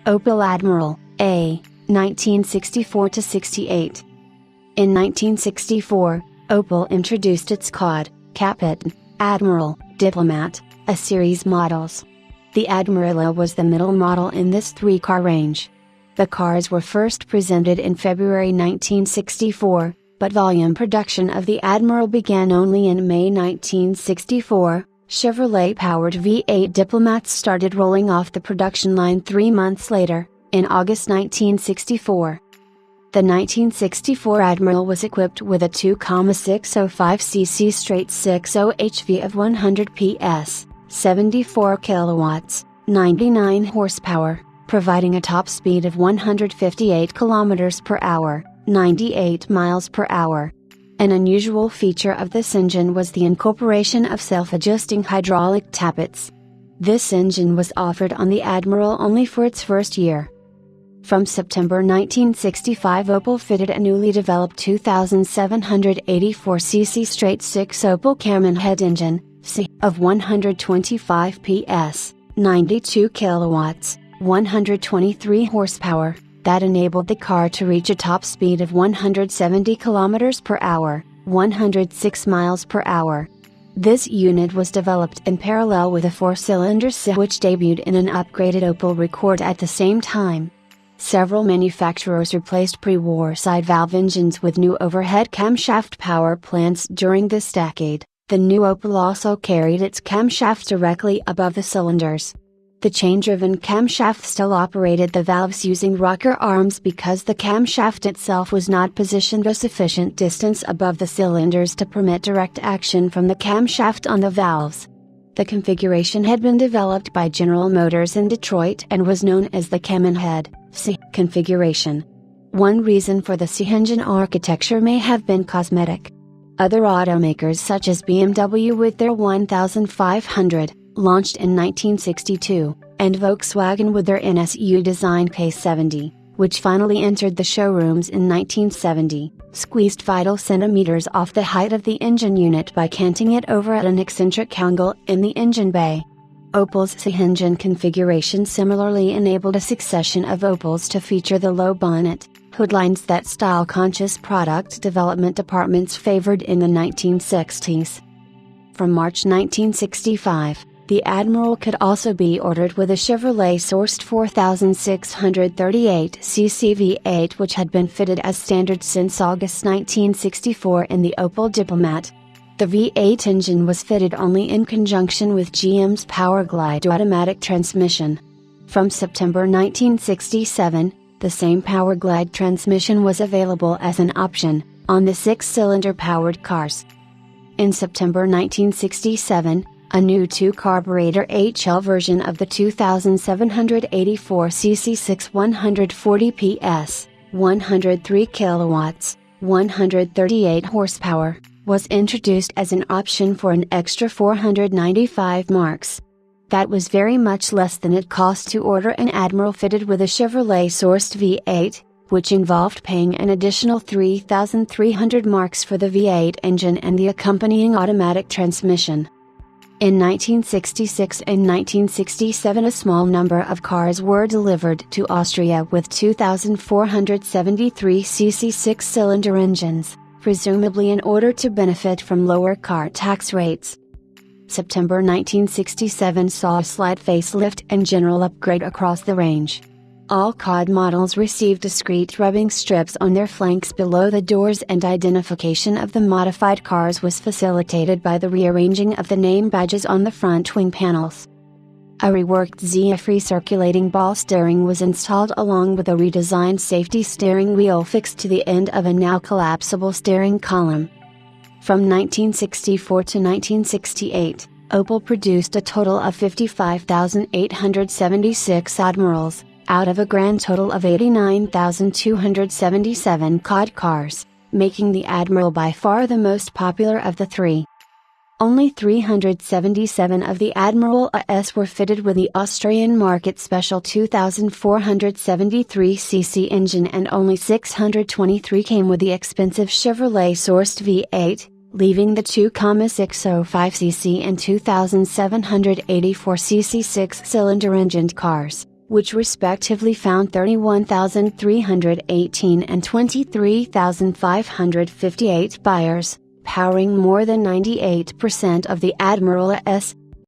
Opel Admiral A, 1964–68. In 1964, Opel introduced its quad, Captain, Admiral, Diplomat, a series models. The Admiral A was the middle model in this three-car range. The cars were first presented in February 1964, but volume production of the Admiral began only in May 1964. Chevrolet-powered V8 Diplomats started rolling off the production line 3 months later, in August 1964. The 1964 Admiral was equipped with a 2,605cc straight-six OHV of 100 PS, 74 kilowatts, 99 horsepower, providing a top speed of 158 km per hour, 98 miles per hour. An unusual feature of this engine was the incorporation of self-adjusting hydraulic tappets. This engine was offered on the Admiral only for its first year. From September 1965, Opel fitted a newly developed 2,784cc straight-six Opel Camionhead engine, C, of 125 PS, 92 kilowatts, 123 horsepower, that enabled the car to reach a top speed of 170 km per hour, 106 miles per hour. This unit was developed in parallel with a four-cylinder C which debuted in an upgraded Opel Rekord at the same time. Several manufacturers replaced pre-war side valve engines with new overhead camshaft power plants during this decade. The new Opel also carried its camshaft directly above the cylinders. The chain-driven camshaft still operated the valves using rocker arms because the camshaft itself was not positioned a sufficient distance above the cylinders to permit direct action from the camshaft on the valves. The configuration had been developed by General Motors in Detroit and was known as the Camionhead C configuration. One reason for the C engine architecture may have been cosmetic. Other automakers such as BMW with their 1500, launched in 1962, and Volkswagen with their NSU design K70, which finally entered the showrooms in 1970, squeezed vital centimeters off the height of the engine unit by canting it over at an eccentric angle in the engine bay. Opel's C engine configuration similarly enabled a succession of Opels to feature the low bonnet, hoodlines that style-conscious product development departments favored in the 1960s. From March 1965, the Admiral could also be ordered with a Chevrolet-sourced 4,638cc V8 which had been fitted as standard since August 1964 in the Opel Diplomat. The V8 engine was fitted only in conjunction with GM's Powerglide automatic transmission. From September 1967, the same Powerglide transmission was available as an option, on the six-cylinder powered cars. In September 1967, a new two-carburetor HL version of the 2,784cc 6 140 PS, 103 kilowatts, 138 horsepower, was introduced as an option for an extra 495 marks. That was very much less than it cost to order an Admiral fitted with a Chevrolet-sourced V8, which involved paying an additional 3,300 marks for the V8 engine and the accompanying automatic transmission. In 1966 and 1967 a small number of cars were delivered to Austria with 2,473cc six-cylinder engines, presumably in order to benefit from lower car tax rates. September 1967 saw a slight facelift and general upgrade across the range. All COD models received discrete rubbing strips on their flanks below the doors and identification of the modified cars was facilitated by the rearranging of the name badges on the front wing panels. A reworked ZF circulating ball steering was installed along with a redesigned safety steering wheel fixed to the end of a now collapsible steering column. From 1964 to 1968, Opel produced a total of 55,876 Admirals, out of a grand total of 89,277 COD cars, making the Admiral by far the most popular of the three. Only 377 of the Admiral AS were fitted with the Austrian market special 2,473cc engine and only 623 came with the expensive Chevrolet-sourced V8, leaving the 2,605cc and 2,784cc six-cylinder engined cars, which respectively found 31,318 and 23,558 buyers, powering more than 98% of the Admiral A's